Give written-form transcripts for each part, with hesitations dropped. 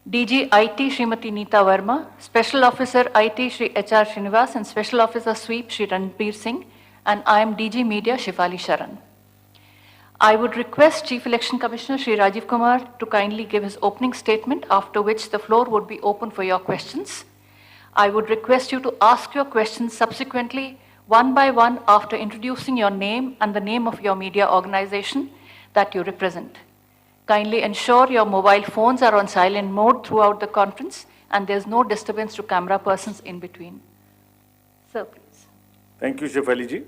DG IT Srimati Neeta Verma, Special Officer IT Shri HR Srinivas and Special Officer Sweep Shri Ranbir Singh, and I am DG Media Shifali Sharan. I would request Chief Election Commissioner Shri Rajiv Kumar to kindly give his opening statement, after which the floor would be open for your questions. I would request you to ask your questions subsequently, one by one, after introducing your name and the name of your media organization that you represent. Kindly ensure your mobile phones are on silent mode throughout the conference and there's no disturbance to camera persons in between. Sir, please. Thank you, Shefali ji.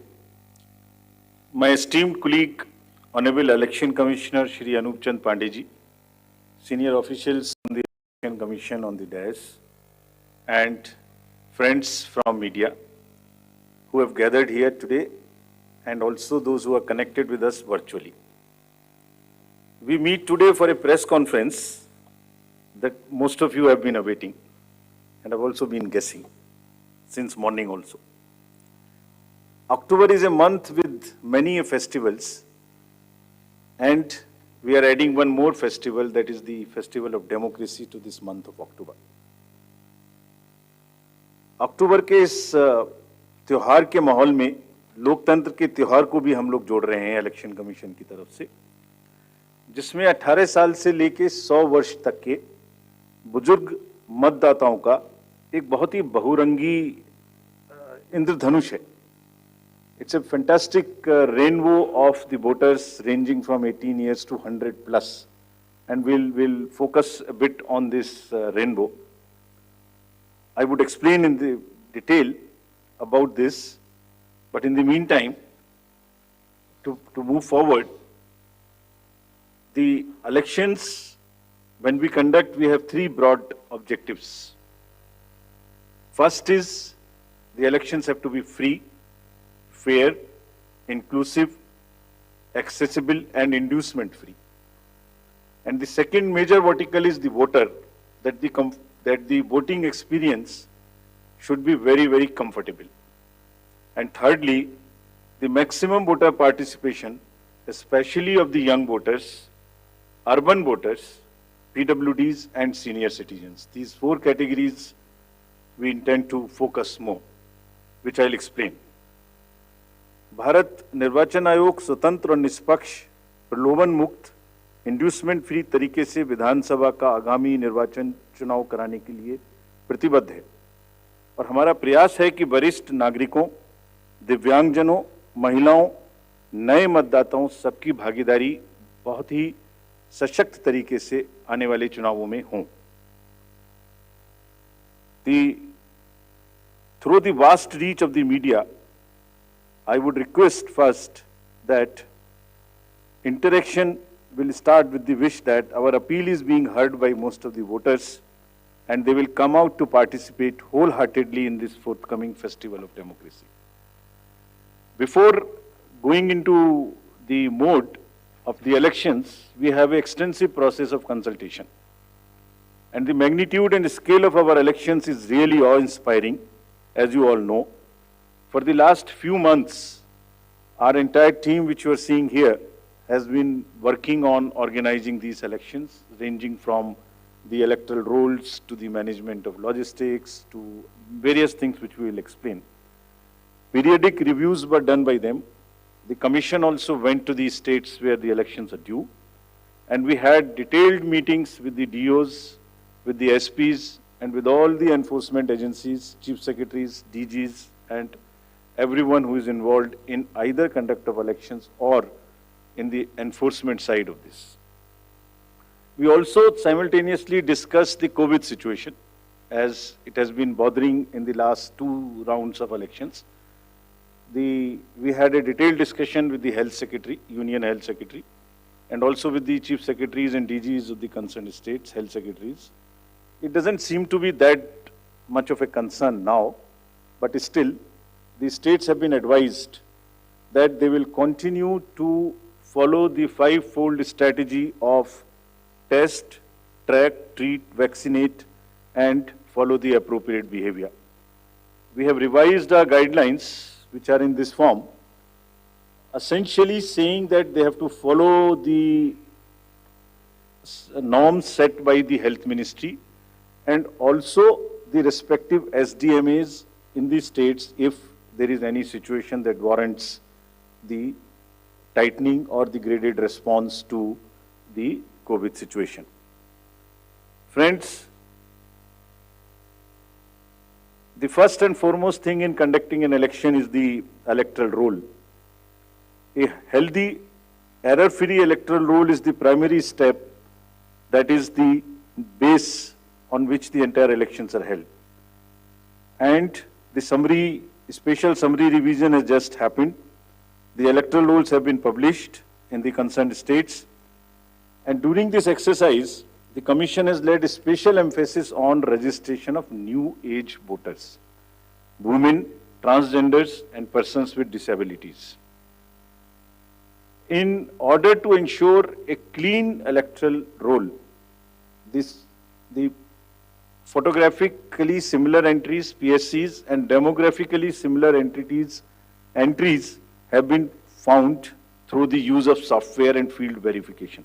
My esteemed colleague, Honorable Election Commissioner Shri Anup Chand Pandey ji, senior officials on the Election Commission on the dais, and friends from media who have gathered here today, and also those who are connected with us virtually. We meet today for a press conference that most of you have been awaiting, and have also been guessing since morning also. October is a month with many festivals, and we are adding one more festival, that is the Festival of Democracy, to this month of October. अक्टूबर के इस त्योहार के माहौल में लोकतंत्र के त्योहार को भी हम लोग जोड़ रहे हैं इलेक्शन कमीशन की तरफ से, जिसमें 18 साल से लेके 100 वर्ष तक के बुजुर्ग मतदाताओं का एक बहुत ही बहुरंगी इंद्रधनुष है. It's a fantastic rainbow of the voters ranging from 18 years to 100 plus, and we'll focus a bit on this rainbow. I would explain in the detail about this, but in the meantime, to move forward, the elections, when we conduct, we have three broad objectives. First is, the elections have to be free, fair, inclusive, accessible, and inducement free. And the second major vertical is the voter, that the voting experience should be very, very comfortable. And thirdly, the maximum voter participation, especially of the young voters, urban voters, PWDs, and senior citizens. These four categories we intend to focus more, which I'll explain. Bharat निर्वाचन आयोग स्वतंत्र और निष्पक्ष, प्रलोभन मुक्त, inducement free तरीके से विधानसभा का आगामी निर्वाचन चुनाव कराने के लिए प्रतिबद्ध है, और हमारा प्रयास है कि वरिष्ठ नागरिकों, दिव्यांगजनों, महिलाओं, नए मतदाताओं सबकी भागीदारी बहुत ही सशक्त तरीके से आने वाले चुनावों में हों. Through the vast reach of the media, I would request first that interaction will start with the wish that our appeal is being heard by most of the voters, and they will come out to participate wholeheartedly in this forthcoming Festival of Democracy. Before going into the mode of the elections, we have an extensive process of consultation. And the magnitude and scale of our elections is really awe-inspiring, as you all know. For the last few months, our entire team, which you are seeing here, has been working on organizing these elections, ranging from the electoral rolls to the management of logistics to various things which we will explain. Periodic reviews were done by them. The Commission also went to the states where the elections are due, and we had detailed meetings with the DOs, with the SPs, and with all the enforcement agencies, chief secretaries, DGs, and everyone who is involved in either conduct of elections or in the enforcement side of this. We also simultaneously discussed the COVID situation, as it has been bothering in the last 2 rounds of elections. We had a detailed discussion with the Health Secretary, Union Health Secretary, and also with the Chief Secretaries and DGs of the concerned states, Health Secretaries. It doesn't seem to be that much of a concern now, but still, the states have been advised that they will continue to follow the 5-fold strategy of test, track, treat, vaccinate, and follow the appropriate behavior. We have revised our guidelines, which are in this form, essentially saying that they have to follow the norms set by the Health Ministry and also the respective SDMAs in the states if there is any situation that warrants the tightening or the graded response to the COVID situation. Friends, the first and foremost thing in conducting an election is the electoral roll. A healthy, error-free electoral roll is the primary step, that is the base on which the entire elections are held. And the summary, special summary revision has just happened. The electoral rolls have been published in the concerned states. And during this exercise, the Commission has laid a special emphasis on registration of new age voters, women, transgenders, and persons with disabilities. In order to ensure a clean electoral roll, the photographically similar entries, PSCs, and demographically similar entries have been found through the use of software and field verification.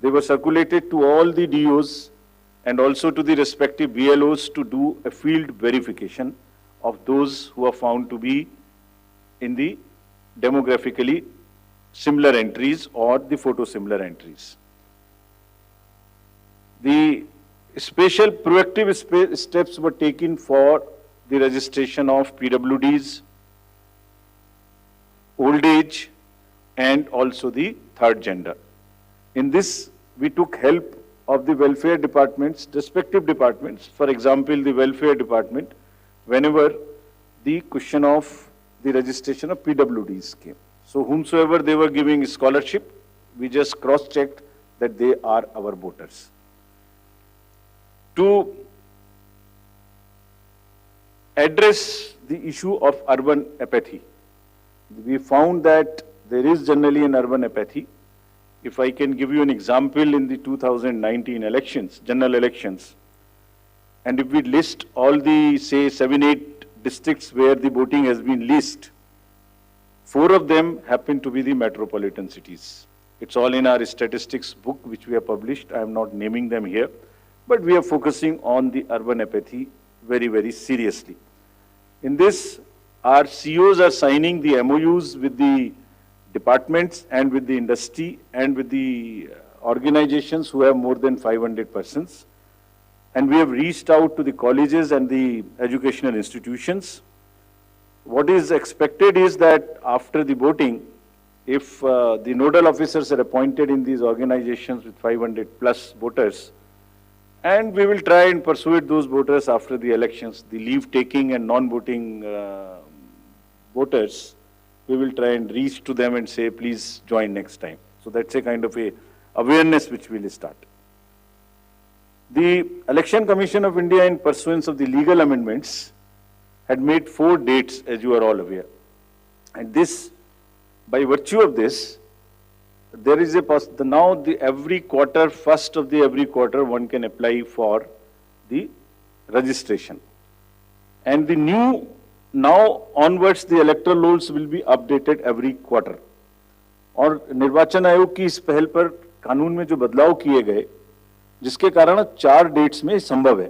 They were circulated to all the DOs and also to the respective BLOs to do a field verification of those who are found to be in the demographically similar entries or the photo similar entries. The special proactive steps were taken for the registration of PWDs, old age, and also the third gender. In this, we took help of the welfare departments, respective departments. For example, the welfare department, whenever the question of the registration of PWDs came. So whomsoever they were giving scholarship, we just cross-checked that they are our voters. To address the issue of urban apathy, we found that there is generally an urban apathy. If I can give you an example, in the 2019 elections, general elections, and if we list all the, say, 7-8 districts where the voting has been least, 4 of them happen to be the metropolitan cities. It's all in our statistics book, which we have published. I am not naming them here, but we are focusing on the urban apathy very, very seriously. In this, our CEOs are signing the MOUs with the departments and with the industry and with the organizations who have more than 500 persons. And we have reached out to the colleges and the educational institutions. What is expected is that after the voting, if the nodal officers are appointed in these organizations with 500 plus voters, and we will try and persuade those voters after the elections, the leave-taking and non-voting voters, we will try and reach to them and say, please join next time. So that's a kind of a awareness which we will start. The Election Commission of India, in pursuance of the legal amendments, had made 4 dates, as you are all aware. And this, by virtue of this, there is a now every quarter, first of the every quarter, one can apply for the registration. And the new, now onwards, the electoral rolls will be updated every quarter. और निर्वाचन आयोग की इस पहल पर कानून में जो बदलाव किए गए, जिसके कारण 4 डेट्स में संभव है,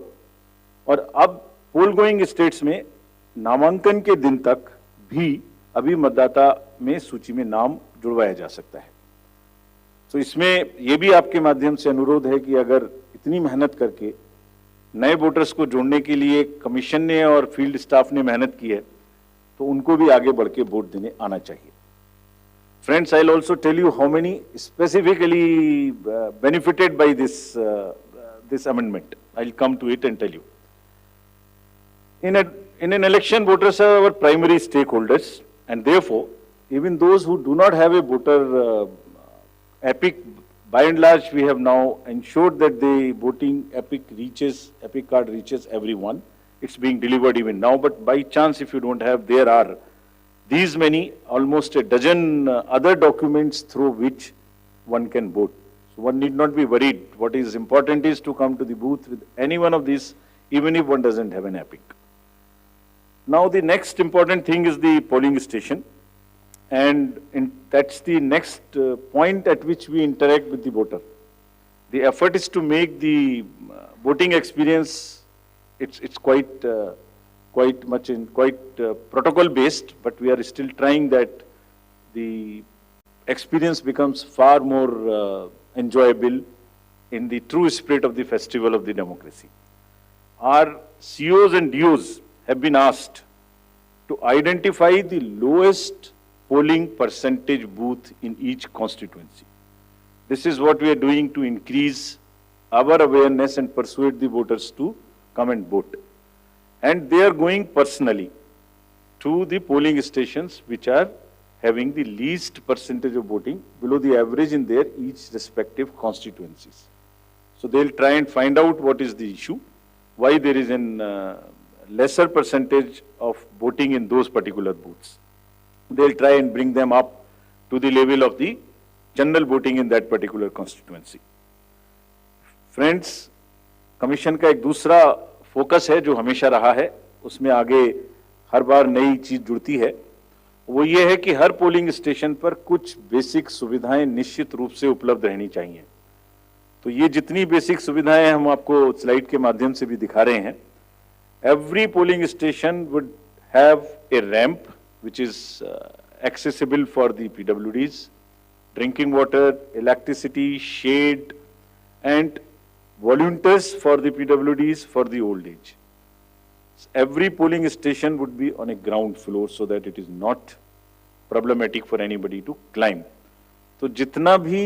और अब पोल गोइंग स्टेट्स में नामांकन के दिन तक भी अभी मतदाता में सूची में नाम जुड़वाया जा सकता है. तो इसमें यह भी आपके माध्यम से अनुरोध है कि अगर इतनी मेहनत करके नए वोटर्स को जोड़ने के लिए कमीशन ने और फील्ड स्टाफ ने मेहनत की है, तो उनको भी आगे बढ़ के वोट देने आना चाहिए. Friends, I'll also tell you how many specifically benefited by this amendment. I'll come to it and tell you. In an election, voters are our primary stakeholders, and therefore, even those who do not have a voter epic, by and large, we have now ensured that the voting epic card reaches everyone. It's being delivered even now, but by chance, if you don't have, there are these many, almost a dozen other documents through which one can vote. So one need not be worried. What is important is to come to the booth with any one of these, even if one doesn't have an epic. Now the next important thing is the polling station. And that's the next point at which we interact with the voter. The effort is to make the voting experience, it's quite protocol based, but we are still trying that the experience becomes far more enjoyable in the true spirit of the festival of the democracy. Our COs and DOs have been asked to identify the lowest polling percentage booth in each constituency. This is what we are doing to increase our awareness and persuade the voters to come and vote. And they are going personally to the polling stations which are having the least percentage of voting below the average in their each respective constituencies. So they'll try and find out what is the issue, why there is an lesser percentage of voting in those particular booths. They'll try and bring them up to the level of the general voting in that particular constituency. Friends, Commission का एक दूसरा focus है जो हमेशा रहा है, उसमें आगे हर बार नई चीज जुड़ती है, वो ये है कि हर पोलिंग स्टेशन पर कुछ बेसिक सुविधाएं निश्चित रूप से उपलब्ध रहनी चाहिए। तो ये जितनी बेसिक सुविधाएं हम आपको स्लाइड के माध्यम से भी दिखा रहे हैं, every polling station would have a ramp which is accessible for the PWDs, drinking water, electricity, shade, and volunteers for the PWDs for the old age. Every polling station would be on a ground floor so that it is not problematic for anybody to climb. तो जितना भी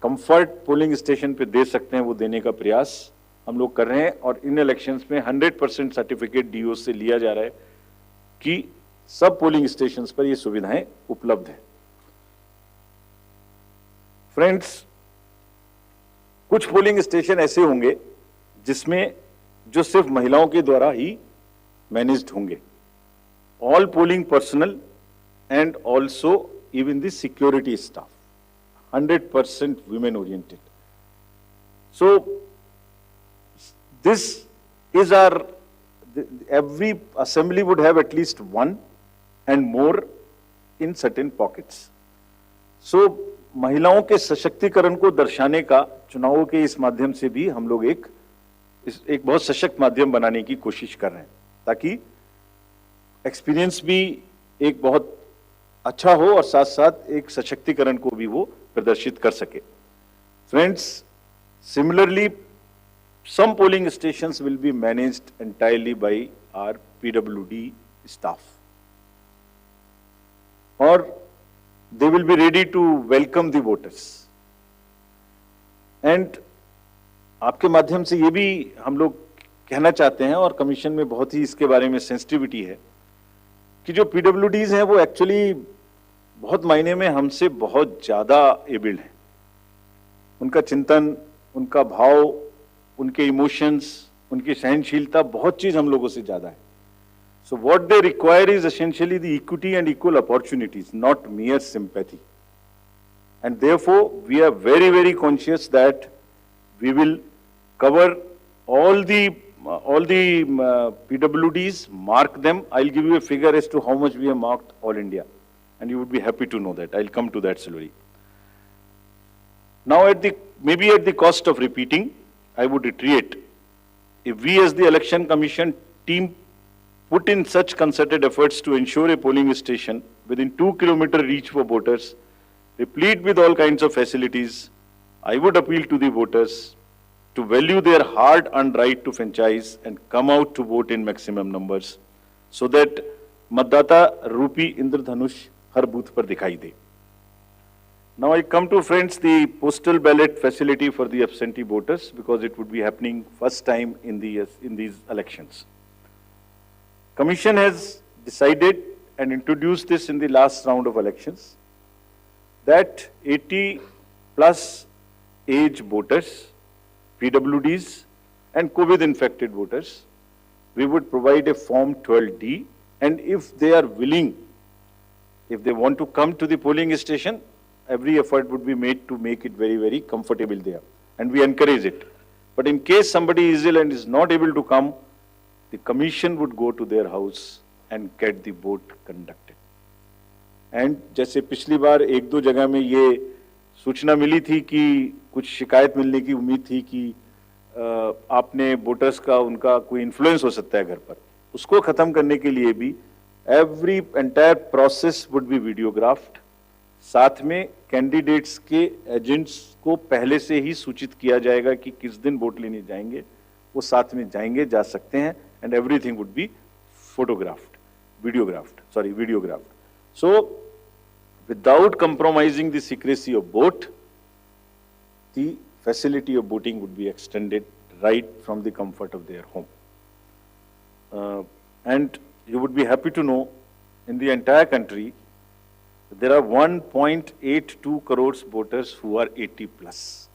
comfort polling station पे दे सकते हैं वो देने का प्रयास हम लोग कर रहे हैं, और इन इलेक्शंस में 100% सर्टिफिकेट डीओ से लिया जा रहा है कि सब पोलिंग स्टेशंस पर ये सुविधाएं उपलब्ध हैं। फ्रेंड्स, कुछ पोलिंग स्टेशन ऐसे होंगे जिसमें जो सिर्फ महिलाओं के द्वारा ही मैनेज्ड होंगे, all polling personal and also even the security staff 100% women oriented. So this is every assembly would have at least one and more in certain pockets. So महिलाओं के सशक्तिकरण को दर्शाने का चुनावों के इस माध्यम से भी हम लोग एक बहुत सशक्त माध्यम बनाने की कोशिश कर रहे हैं, ताकि एक्सपीरियंस भी एक बहुत अच्छा हो और साथ साथ एक सशक्तिकरण को भी वो प्रदर्शित कर सके। Friends, similarly some polling stations will be managed entirely by our PWD staff, or they will be ready to welcome the voters. And आपके माध्यम से ये भी हम लोग कहना चाहते हैं, और कमीशन में बहुत ही इसके बारे में सेंसिटिविटी है, कि जो PWDs हैं वो एक्चुअली बहुत मायने में हमसे बहुत ज्यादा एबल्ड हैं। उनका चिंतन, उनका भाव, उनके इमोशंस, उनकी सहनशीलता, बहुत चीज हम लोगों से ज्यादा है। So what they require is essentially the equity and equal opportunities, not mere sympathy. And therefore, we are very, very conscious that we will cover all the PWDs, mark them. I'll give you a figure as to how much we have marked all India, and you would be happy to know that. I'll come to that slowly. Now, maybe at the cost of repeating, I would reiterate, if we as the Election Commission team put in such concerted efforts to ensure a polling station within 2-kilometer reach for voters, replete with all kinds of facilities, I would appeal to the voters to value their hard-earned right to franchise and come out to vote in maximum numbers, so that Matdata Rupi Indradhanush har booth par dikhai de. Now I come to, friends, the postal ballot facility for the absentee voters, because it would be happening first time in these elections. Commission has decided and introduced this in the last round of elections, that 80 plus age voters, PWDs and COVID infected voters, we would provide a form 12D, and if they are willing, if they want to come to the polling station, every effort would be made to make it very, very comfortable there, and we encourage it. But in case somebody is ill and is not able to come, the commission would go to their house and get the vote conducted. And जैसे पिछली बार एक दो जगह में ये सूचना मिली थी कि कुछ शिकायत मिलने की उम्मीद थी कि आपने वोटर्स का उनका कोई इन्फ्लुएंस हो सकता है घर पर, उसको खत्म करने के लिए भी every entire process would be videographed. साथ में कैंडिडेट्स के एजेंट्स को पहले से ही सूचित किया जाएगा कि किस दिन वोट लेने जाएंगे, वो साथ में जाएंगे, जा सकते हैं, and everything would be photographed, videographed. So without compromising the secrecy of vote, the facility of voting would be extended right from the comfort of their home. And you would be happy to know, in the entire country, there are 1.82 crores voters who are 80 plus.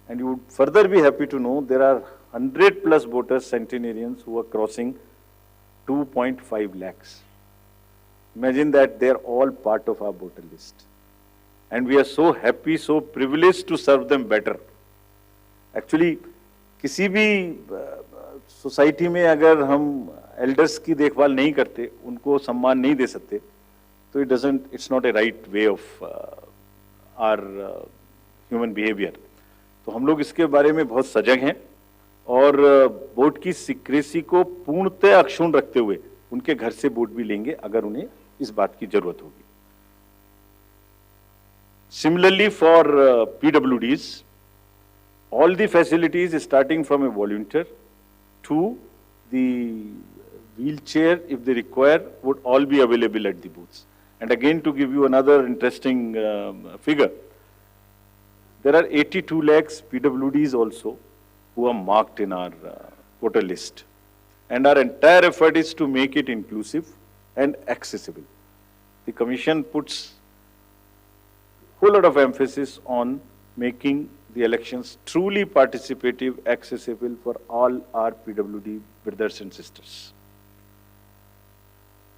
And you would further be happy to know there are 100 plus voters, centenarians, who are crossing 2.5 lakhs. Imagine that they are all part of our voter list. And we are so happy, so privileged to serve them better. Actually, किसी भी society में अगर हम elders की देखभाल नहीं करते, उनको सम्मान नहीं दे सकते, तो it's not a right way of our human behavior. तो हम लोग इसके बारे में बहुत सजग हैं और वोट की सीक्रेसी को पूर्णतः अक्षुण्ण रखते हुए उनके घर से वोट भी लेंगे अगर उन्हें इस बात की जरूरत होगी। Similarly, for PWDs, all the facilities starting from a volunteer to the wheelchair, if they require, would all be available at the booths. And again, to give you another interesting figure, there are 82 lakhs PWDs also who are marked in our voter list. And our entire effort is to make it inclusive and accessible. The Commission puts a whole lot of emphasis on making the elections truly participative, accessible for all our PWD brothers and sisters.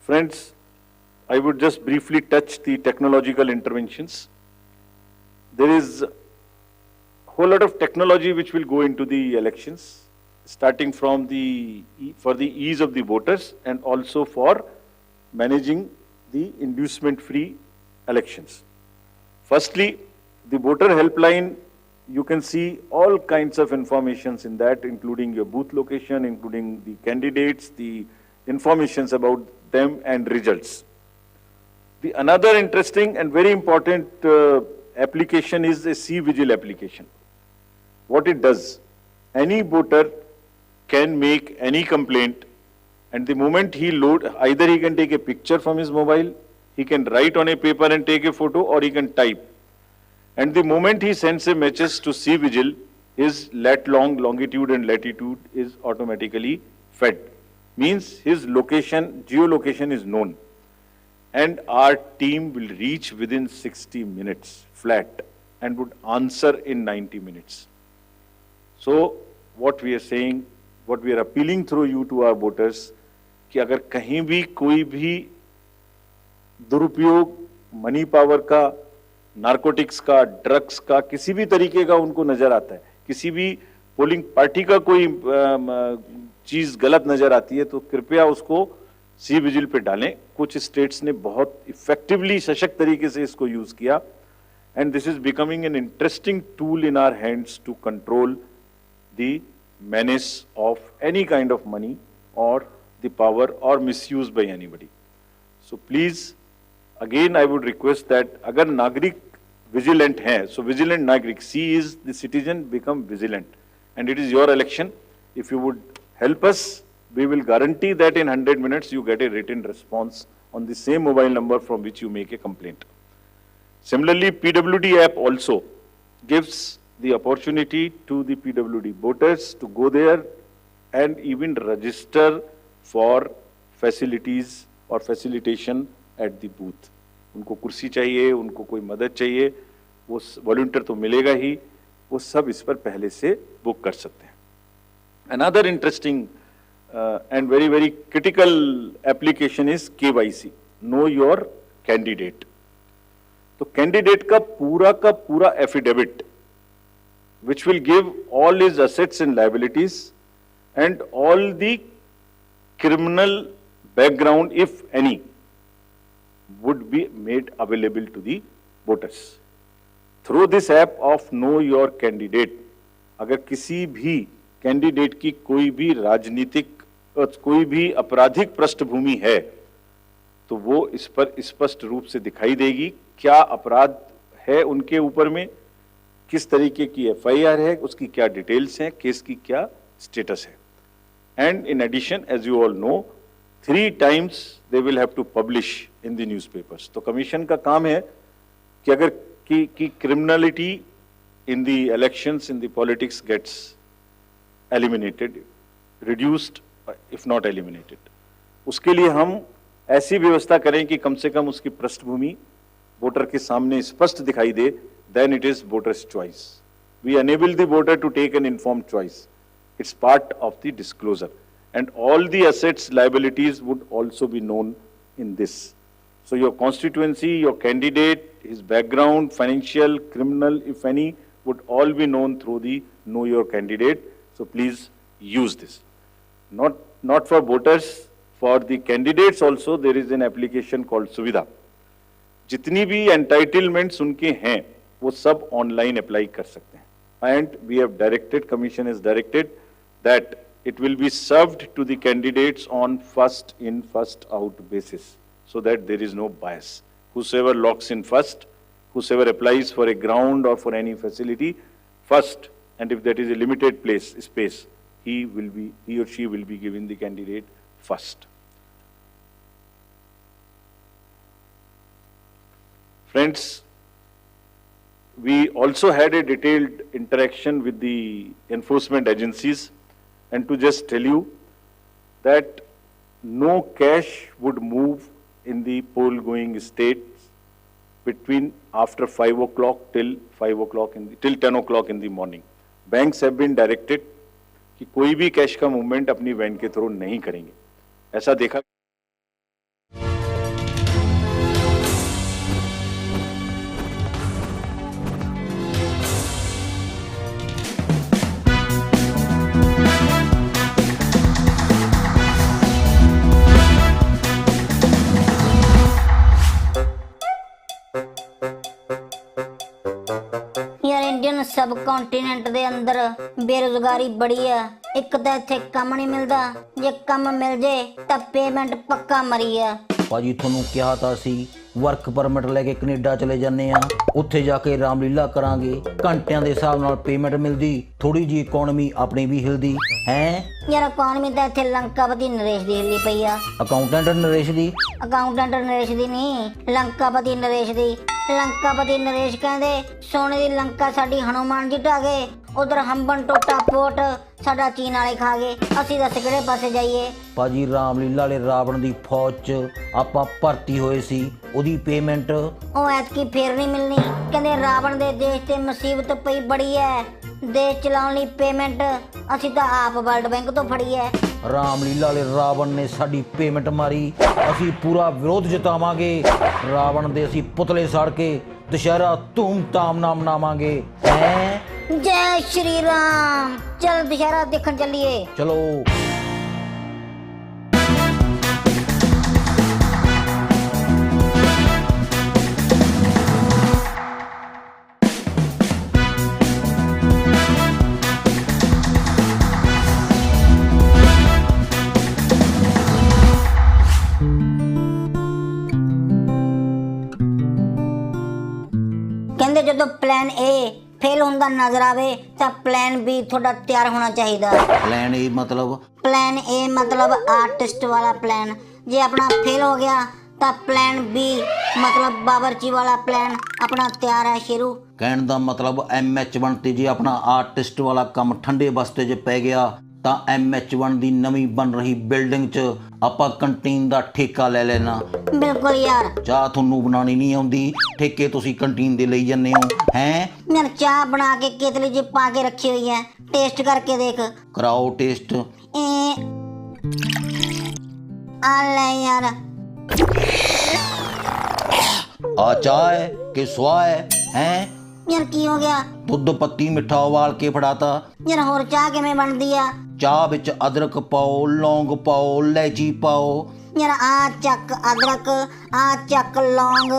Friends, I would just briefly touch the technological interventions. There is a whole lot of technology which will go into the elections, starting from for the ease of the voters and also for managing the inducement-free elections. Firstly, the voter helpline, you can see all kinds of informations in that, including your booth location, including the candidates, the informations about them and results. The another interesting and very important application is a C-Vigil application. What it does, any voter can make any complaint, and the moment he load, either he can take a picture from his mobile, he can write on a paper and take a photo, or he can type. And the moment he sends a message to C-Vigil, his longitude and latitude is automatically fed. Means his location, geolocation is known. And our team will reach within 60 minutes flat and would answer in 90 minutes. So what we are saying, what we are appealing through you to our voters, कि अगर कहीं भी कोई भी दुरुपयोग money power का, narcotics का, drugs का, किसी भी तरीके का उनको नजर आता है, किसी भी पोलिंग पार्टी का कोई चीज गलत नजर आती है, तो कृपया उसको C-Vigil पे डालें। कुछ स्टेट्स ने बहुत इफेक्टिवली सशक्त तरीके से इसको यूज किया, and this is becoming an interesting tool in our hands to control the menace of any kind of money or the power or misuse by anybody. So please, again I would request that agar nagrik vigilant hai, so vigilant nagrik, C is the citizen, become vigilant, and it is your election. If you would help us, we will guarantee that in 100 minutes you get a written response on the same mobile number from which you make a complaint. Similarly, PWD app also gives the opportunity to the PWD voters to go there and even register for facilities or facilitation at the booth. उनको कुर्सी चाहिए, उनको कोई मदद चाहिए, वो volunteer तो मिलेगा ही, वो सब इस पर पहले से बुक कर सकते हैं. Another interesting and very critical application is KYC, know your candidate. तो कैंडिडेट का पूरा affidavit, which will give all his assets and liabilities and all the criminal background, if any, would be made available to the voters. Through this app of know your candidate, अगर किसी भी candidate की कोई भी राजनीतिक कोई भी आपराधिक पृष्ठभूमि है तो वो इस पर स्पष्ट रूप से दिखाई देगी। क्या अपराध है उनके ऊपर में, किस तरीके की एफआईआर है, उसकी क्या डिटेल्स हैं, केस की क्या स्टेटस है। And in addition, as you all know, 3 times they will have to publish in the newspapers. तो कमीशन का काम है कि अगर की criminality in the elections, in the politics gets eliminated, reduced, if not eliminated, उसके लिए हम ऐसी व्यवस्था करें कि कम से कम उसकी पृष्ठभूमि वोटर के सामने स्पष्ट दिखाई दे। Then it is voters choice. We enable the voter to take an informed choice. It's part of the disclosure and all the assets, liabilities would also be known in this. So your constituency, your candidate, his background, financial, criminal, if any, would all be known through the Know Your Candidate. So please use this. Not for voters, for the candidates also there is an application called Suvidha. जितनी भी entitlements उनके हैं वो सब online apply कर सकते हैं. And we have directed, Commission has directed that it will be served to the candidates on first in, first out basis, so that there is no bias. Whosoever locks in first, whosoever applies for a ground or for any facility first, and if that is a limited space, he or she will be given the candidate first. Friends, we also had a detailed interaction with the enforcement agencies. And to just tell you that no cash would move in the poll going states between after 5 o'clock till 10 o'clock in the morning. Banks have been directed कि कोई भी cash का movement अपनी van के through नहीं करेंगे। ऐसा देखा सब कॉन्टिनेंट ਦੇ ਅੰਦਰ ਬੇਰੁਜ਼ਗਾਰੀ ਬੜੀ ਆ। ਇੱਕ ਤਾਂ ਇੱਥੇ ਕੰਮ ਨਹੀਂ ਮਿਲਦਾ, ਜੇ ਕੰਮ ਮਿਲ ਜੇ ਤਾਂ ਪੇਮੈਂਟ ਪੱਕਾ ਮਰੀ ਆ। ਭਾਜੀ ਤੁਹਾਨੂੰ ਕਿਹਾ ਤਾਂ ਸੀ ਵਰਕ ਪਰਮਿਟ ਲੈ ਕੇ ਕੈਨੇਡਾ ਚਲੇ ਜਾਂਦੇ ਆ, ਉੱਥੇ ਜਾ ਕੇ ਰਾਮਲੀਲਾ ਕਰਾਂਗੇ, ਘੰਟਿਆਂ ਦੇ ਹਿਸਾਬ ਨਾਲ ਪੇਮੈਂਟ ਮਿਲਦੀ, ਥੋੜੀ ਜੀ ਇਕਨੋਮੀ ਆਪਣੀ ਵੀ ਹਿਲਦੀ ਹੈ। ਯਾਰ ਇਕਨੋਮੀ ਤਾਂ ਇੱਥੇ ਲੰਕਾਪਤੀ ਨਰੇਸ਼ ਦੀ ਹਿੱਲੀ ਪਈ ਆ। ਅਕਾਊਂਟੈਂਟ ਨਰੇਸ਼ ਦੀ ਨਹੀਂ, ਲੰਕਾਪਤੀ ਨਰੇਸ਼ ਦੀ। ਲੰਕਾਪਤੀ ਨਰੇਸ਼ ਕਹਿੰਦੇ ਸੋਨੇ ਦੀ ਲੰਕਾ ਸਾਡੀ ਹਨੂਮਾਨ ਜੀ ਢਾ ਗਏ, ਉਧਰ ਹੰਬਨ ਟੋਟਾ ਪੋਟ ਸਾਡਾ ਚੀਨ ਵਾਲੇ ਖਾ ਗਏ, ਅਸੀਂ ਦੱਸ ਕਿਹੜੇ ਪਾਸੇ ਜਾਈਏ। ਭਾਜੀ ਰਾਮਲੀਲਾ ਵਾਲੇ ਰਾਵਣ ਦੀ ਫੌਜ 'ਚ ਆਪਾਂ ਭਰਤੀ ਹੋਏ ਸੀ, ਉਹਦੀ ਪੇਮੈਂਟ ਉਹ ਐਤਕੀ ਫੇਰ ਨਹੀਂ ਮਿਲਣੀ। ਕਹਿੰਦੇ ਰਾਵਣ ਦੇ ਦੇਸ਼ ਤੇ ਮੁਸੀਬਤ ਪਈ ਬੜੀ ਹੈ, ਦੇਸ਼ ਚਲਾਉਣ ਲਈ ਪੇਮੈਂਟ ਅਸੀਂ ਤਾਂ ਆਪ ਵਰਲਡ ਬੈਂਕ ਤੋਂ ਫੜੀ ਹੈ। ਰਾਮਲੀਲਾ ਵਾਲੇ ਰਾਵਣ ਨੇ ਸਾਡੀ ਪੇਮੈਂਟ ਮਾਰੀ, ਅਸੀਂ ਪੂਰਾ ਵਿਰੋਧ ਜਤਾਵਾਂਗੇ। ਰਾਵਣ ਦੇ ਅਸੀਂ ਪੁਤਲੇ ਸਾੜ ਕੇ ਦੁਸ਼ਹਿਰਾ ਧੂਮ-ਧਾਮ ਨਾਲ ਮਨਾਵਾਂਗੇ। ਹੈ ਜੈ ਸ਼੍ਰੀ ਰਾਮ। ਚਲ ਦੁਸ਼ਹਿਰਾ ਦੇਖਣ ਚੱਲੀਏ। ਚਲੋ। ਕਹਿੰਦੇ ਜਦੋਂ ਪਲਾਨ ਏ ਫੇਲ ਹੁੰਦਾ ਨਜ਼ਰ ਆਵੇ ਤਾਂ ਪਲਾਨ ਬੀ ਤੁਹਾਡਾ ਤਿਆਰ ਹੋਣਾ ਚਾਹੀਦਾ। ਪਲਾਨ ਏ ਮਤਲਬ ਆਰਟਿਸਟ ਵਾਲਾ ਪਲਾਨ। ਜੇ ਆਪਣਾ ਫੇਲ ਹੋ ਗਿਆ ਤਾਂ ਪਲਾਨ ਬੀ ਮਤਲਬ ਬਾਵਰਚੀ ਵਾਲਾ ਪਲਾਨ ਆਪਣਾ ਤਿਆਰ ਹੈ ਸ਼ੁਰੂ। ਕਹਿਣ ਦਾ ਮਤਲਬ MH1 ਤੇ ਜੇ ਆਪਣਾ ਆਰਟਿਸਟ ਵਾਲਾ ਕੰਮ ਠੰਡੇ ਬਸਤੇ 'ਚ ਪੈ ਗਿਆ ਤਾਂ MH1 ਦੀ ਨਵੀਂ ਬਣ ਰਹੀ ਬਿਲਡਿੰਗ 'ਚ ਆਪਾਂ ਕੰਟੀਨ ਦਾ ਠੇਕਾ ਲੈ ਲੈਣਾ। ਬਿਲਕੁਲ ਯਾਰ। ਚਾਹ ਤੁਹਾਨੂੰ ਬਣਾਉਣੀ ਨਹੀਂ ਆਉਂਦੀ, ਠੇਕੇ ਤੁਸੀਂ ਕੰਟੀਨ ਦੇ ਲਈ ਜਾਂਦੇ ਹੋ। ਹੈ ਯਾਰ ਚਾਹ ਬਣਾ ਕੇ ਕੇਤਲੀ 'ਚ ਪਾ ਕੇ ਰੱਖੀ ਹੋਈ ਹੈ, ਟੇਸਟ ਕਰਕੇ ਦੇਖ। ਕਰਾਓ ਟੇਸਟ। ਆ ਲੈ ਯਾਰ। ਆ ਚਾਹ ਹੈ ਕਿ ਸਵਾਹ ਹੈ? ਹੈ ਯਾਰ ਕੀ ਹੋ ਗਿਆ? ਦੁੱਧ ਪੱਤੀ ਮਿੱਠਾ ਉਬਾਲ ਕੇ ਫੜਾਤਾ। ਯਾਰ ਹੋਰ ਚਾਹ ਕਿਵੇਂ ਬਣਦੀ ਆ? ਚਾਹ ਵਿੱਚ ਅਦਰਕ ਪਾਓ, ਲੌਂਗ ਪਾਓ, ਇਲਾਇਚੀ ਪਾਓ। ਯਾਰ ਆ ਚੱਕ ਅਦਰਕ, ਆ ਚੱਕ ਲੌਂਗ,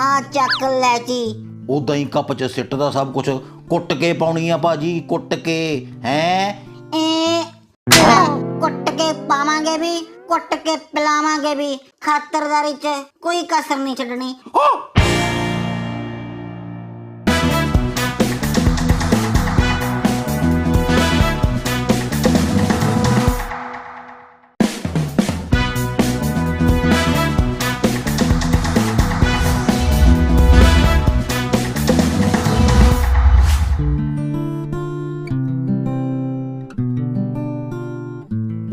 ਆ ਚੱਕ ਇਲਾਇਚੀ। ਉਦਾਂ ਹੀ ਕੱਪ 'ਚ ਸਿੱਟਦਾ ਸਭ ਕੁਝ। ਕੁੱਟ ਕੇ ਪਾਉਣੀ ਆ ਭਾਜੀ, ਕੁੱਟ ਕੇ। ਹੈਂ ਕੁੱਟ ਕੇ ਪਾਵਾਂਗੇ ਵੀ, ਕੁੱਟ ਕੇ ਪਿਲਾਵਾਂਗੇ ਵੀ, ਖਾਤਰਦਾਰੀ 'ਚ ਕੋਈ ਕਸਰ ਨਹੀਂ ਛੱਡਣੀ।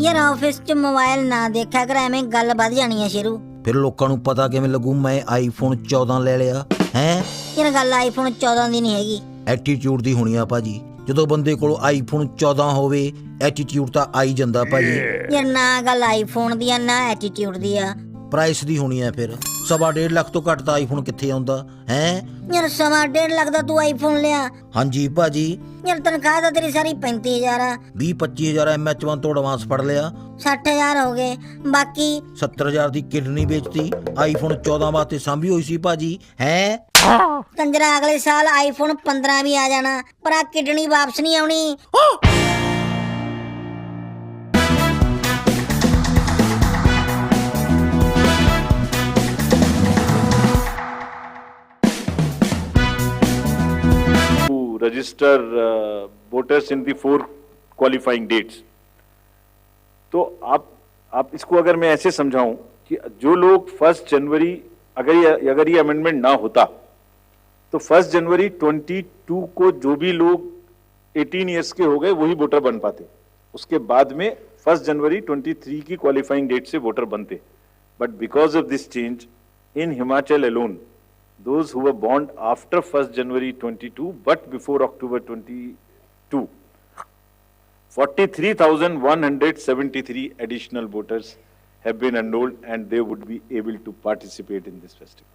ਯਾਰ ਆਫਿਸ 'ਚ ਮੋਬਾਈਲ ਨਾ ਦੇਖਿਆ ਕਰ, ਐਵੇਂ ਗੱਲ ਵੱਧ ਜਾਣੀ ਆ ਸ਼ੇਰੂ। ਫਿਰ ਲੋਕਾਂ ਨੂੰ ਪਤਾ ਕਿਵੇਂ ਲੱਗੂ ਮੈਂ ਆਈਫੋਨ 14 ਲੈ ਲਿਆ? ਹੈਂ ਯਾਰ ਗੱਲ ਆਈਫੋਨ 14 ਦੀ ਨਹੀਂ ਹੈਗੀ, ਐਟੀਟਿਊਡ ਦੀ ਹੋਣੀ ਆ ਭਾਜੀ। ਜਦੋਂ ਬੰਦੇ ਕੋਲ ਆਈਫੋਨ 14 ਹੋਵੇ ਐਟੀਟਿਊਡ ਤਾਂ ਆਈ ਜਾਂਦਾ ਭਾਜੀ। ਯਾਰ ਨਾ ਗੱਲ ਆਈਫੋਨ ਦੀ ਆ ਨਾ ਐਟੀਟਿਊਡ ਦੀ ਆ, ਪ੍ਰਾਈਸ ਦੀ ਹੋਣੀ ਆ। ਫਿਰ 1.5 ਲੱਖ ਤੋਂ ਘੱਟ ਤਾਂ ਆਈਫੋਨ ਕਿੱਥੇ ਆਉਂਦਾ? ਹੈਂ ਯਾਰ 1.5 ਲੱਖ ਦਾ ਤੂੰ ਆਈਫੋਨ ਲਿਆ? ਹਾਂਜੀ ਭਾਜੀ। ਯਾਰ ਤਨਖਾਹ ਤਾਂ ਤੇਰੀ ਸਾਰੀ 35,000 ਆ। 20-25 ਹਜ਼ਾਰ MH1 ਤੋਂ ਐਡਵਾਂਸ ਫੜ ਲਿਆ, 60,000 ਹੋ ਗਏ, ਬਾਕੀ 70,000 ਦੀ ਕਿਡਨੀ ਵੇਚਤੀ, ਆਈਫੋਨ 14 ਵਾਸਤੇ ਸਾਂਭੀ ਹੋਈ ਸੀ ਭਾਜੀ। ਹੈਂ ਕੰਜਰਾ ਅਗਲੇ ਸਾਲ ਆਈਫੋਨ 15 ਵੀ ਆ ਜਾਣਾ, ਪਰ ਆ ਕਿਡਨੀ ਵਾਪਸ ਨਹੀਂ ਆਉਣੀ। register voters in the 4 qualifying dates। तो आप इसको अगर मैं ऐसे समझाऊं कि जो लोग 1 जनवरी अगर ये अमेंडमेंट ना होता तो 1 जनवरी 22 को जो भी लोग 18 ईयर्स के हो गए वही वोटर बन पाते, उसके बाद में 1 जनवरी 23 की क्वालिफाइंग डेट से वोटर बनते। But because of this change in Himachal alone, those who were born after 1st January 22 but before October 22, 43,173 additional voters have been enrolled and they would be able to participate in this festival.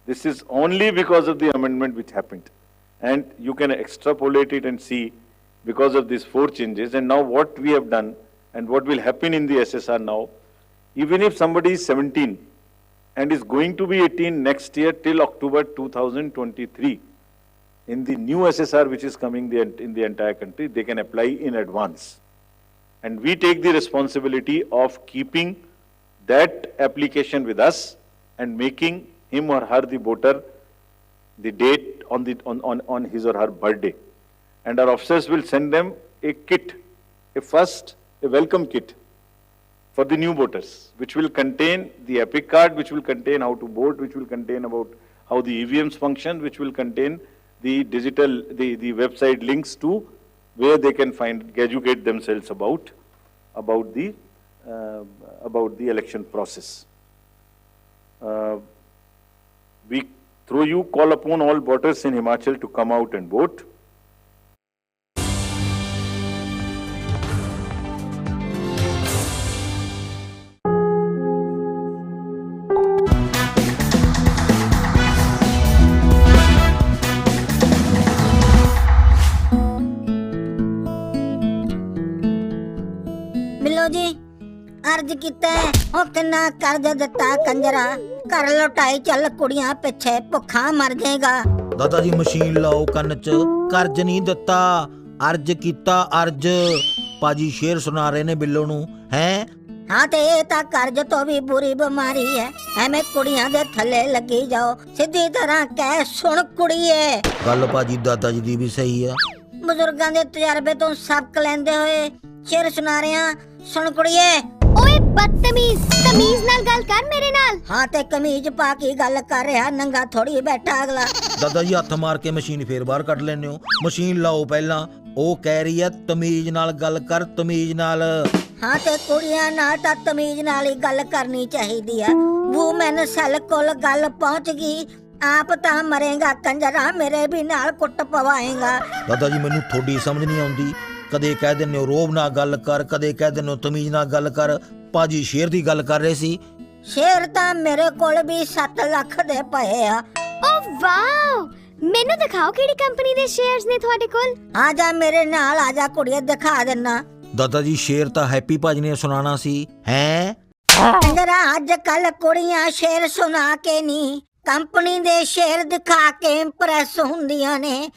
This is only because of the amendment which happened, and you can extrapolate it and see because of these 4 changes. And now what we have done and what will happen in the SSR now, even if somebody is 17 and is going to be 18 next year till October 2023, in the new SSR which is coming in the entire country, they can apply in advance. And we take the responsibility of keeping that application with us and making him or her the voter the date on his or her birthday. And our officers will send them a kit, a welcome kit for the new voters, which will contain the epic card, which will contain how to vote, which will contain about how the EVMs function, which will contain the digital, the website links to where they can educate themselves about the election process. We call upon all voters in Himachal to come out and vote. ਜੀ ਅਰਜ਼ ਕੀਤਾ ਉਹ ਕਿੰਨਾ ਕਰਜ਼ ਦਿੱਤਾ ਕੰਜਰਾ, ਘਰ ਲੁਟਾਈ ਚੱਲ ਕੁੜੀਆਂ ਪਿੱਛੇ ਭੁੱਖਾ ਮਰ ਜਾਏਗਾ। ਦਾਦਾ ਜੀ ਮਸ਼ੀਨ ਲਾਓ ਕੰਨ 'ਚ, ਕਰਜ਼ ਨਹੀਂ ਦਿੱਤਾ, ਅਰਜ਼ ਕੀਤਾ ਅਰਜ਼। ਭਾਜੀ ਸ਼ੇਰ ਸੁਣਾ ਰਹੇ ਨੇ ਬਿੱਲੋ ਨੂੰ। ਹੈਂ ਹਾਂ ਤੇ ਇਹ ਤਾਂ ਕਰਜ਼ ਤੋਂ ਵੀ ਬੁਰੀ ਬਿਮਾਰੀ ਹੈ, ਐਵੇਂ ਕੁੜੀਆਂ ਦੇ ਥੱਲੇ ਲੱਗੀ ਜਾਓ, ਸਿੱਧੀ ਤਰ੍ਹਾਂ ਕਹਿ ਸੁਣ ਕੁੜੀਏ। ਗੱਲ ਭਾਜੀ ਦਾਦਾ ਜੀ ਦੀ ਵੀ ਸਹੀ ਆ। ਬਜ਼ੁਰਗਾਂ ਦੇ ਤਜਰਬੇ ਤੋਂ ਸਬਕ ਲੈਂਦੇ ਹੋਏ ਸ਼ੇਰ ਸੁਣਾ ਰਿਹਾ, ਸੁਣ ਕੁੜੀਏ। ਓਏ ਬਦਤਮੀਜ਼, ਤਮੀਜ਼ ਨਾਲ ਗੱਲ ਕਰ ਮੇਰੇ ਨਾਲ। ਹਾਂ ਤੇ ਕਮੀਜ਼ ਪਾ ਕੇ ਗੱਲ ਕਰ ਰਿਹਾ, ਨੰਗਾ ਥੋੜੀ ਬੈਠਾ ਅਗਲਾ। ਦਾਦਾ ਜੀ ਹੱਥ ਮਾਰ ਕੇ ਮਸ਼ੀਨ ਫੇਰ ਬਾਹਰ ਕੱਢ ਲੈਂਦੇ ਹੋ। ਮਸ਼ੀਨ ਲਾਓ ਪਹਿਲਾਂ। ਉਹ ਕਹਿ ਰਹੀ ਆ ਤਮੀਜ਼ ਨਾਲ ਗੱਲ ਕਰ, ਤਮੀਜ਼ ਨਾਲ। ਹਾਂ ਤੇ ਕੁੜੀਆਂ ਨਾਲ ਤਾਂ ਤਮੀਜ਼ ਨਾਲ ਹੀ ਗੱਲ ਕਰਨੀ ਚਾਹੀਦੀ ਆ। ਵੂਮੈਨ ਸੈੱਲ ਕੋਲ ਗੱਲ ਪਹੁੰਚ ਗਈ, ਆਪ ਤਾਂ ਮਰੇਗਾ ਕੰਜਰਾ, ਮੇਰੇ ਵੀ ਨਾਲ ਕੁੱਟ ਪਵਾਏਗਾ। ਦਾਦਾ ਜੀ ਮੈਨੂੰ ਥੋੜੀ ਸਮਝ ਨਹੀਂ ਆਉਂਦੀ, ਕਦੇ ਕਹਿ ਦਿੰਦੇ ਹੋ ਰੋਬ ਨਾਲ ਗੱਲ ਕਰ, ਕਦੇ ਕਹਿ ਦਿੰਦੇ ਹੋ ਤਮੀਜ਼ ਨਾਲ ਗੱਲ ਕਰ। ਭਾਜੀ ਸ਼ੇਰ ਦੀ ਗੱਲ ਕਰ ਰਹੇ ਸੀ। ਸ਼ੇਰ ਤਾਂ ਮੇਰੇ ਕੋਲ ਵੀ 7 ਲੱਖ ਦੇ ਪਏ ਆ। ਓ ਵਾਓ, ਮੈਨੂੰ ਦਿਖਾਓ ਕਿਹੜੀ ਕੰਪਨੀ ਦੇ ਸ਼ੇਅਰਸ ਨੇ ਤੁਹਾਡੇ ਕੋਲ। ਆ ਜਾ ਮੇਰੇ ਨਾਲ, ਆ ਜਾ ਕੁੜੀਏ, ਦਿਖਾ ਦਿੰਨਾ। ਦਾਦਾ ਜੀ ਸ਼ੇਰ ਤਾਂ ਹੈਪੀ ਭਾਜੀ ਨੇ ਸੁਣਾਣਾ ਸੀ। ਹੈਂ ਕੰਜਰਾ ਅੱਜ ਕੱਲ ਕੁੜੀਆਂ ਸ਼ੇਰ ਸੁਣਾ ਕੇ ਨਹੀਂ ਕੰਪਨੀ ਦੇ ਸ਼ੇਅਰ ਦਿਖਾ ਕੇ ਇੰਪ੍ਰੈਸ ਹੁੰਦੀਆਂ ਨੇ।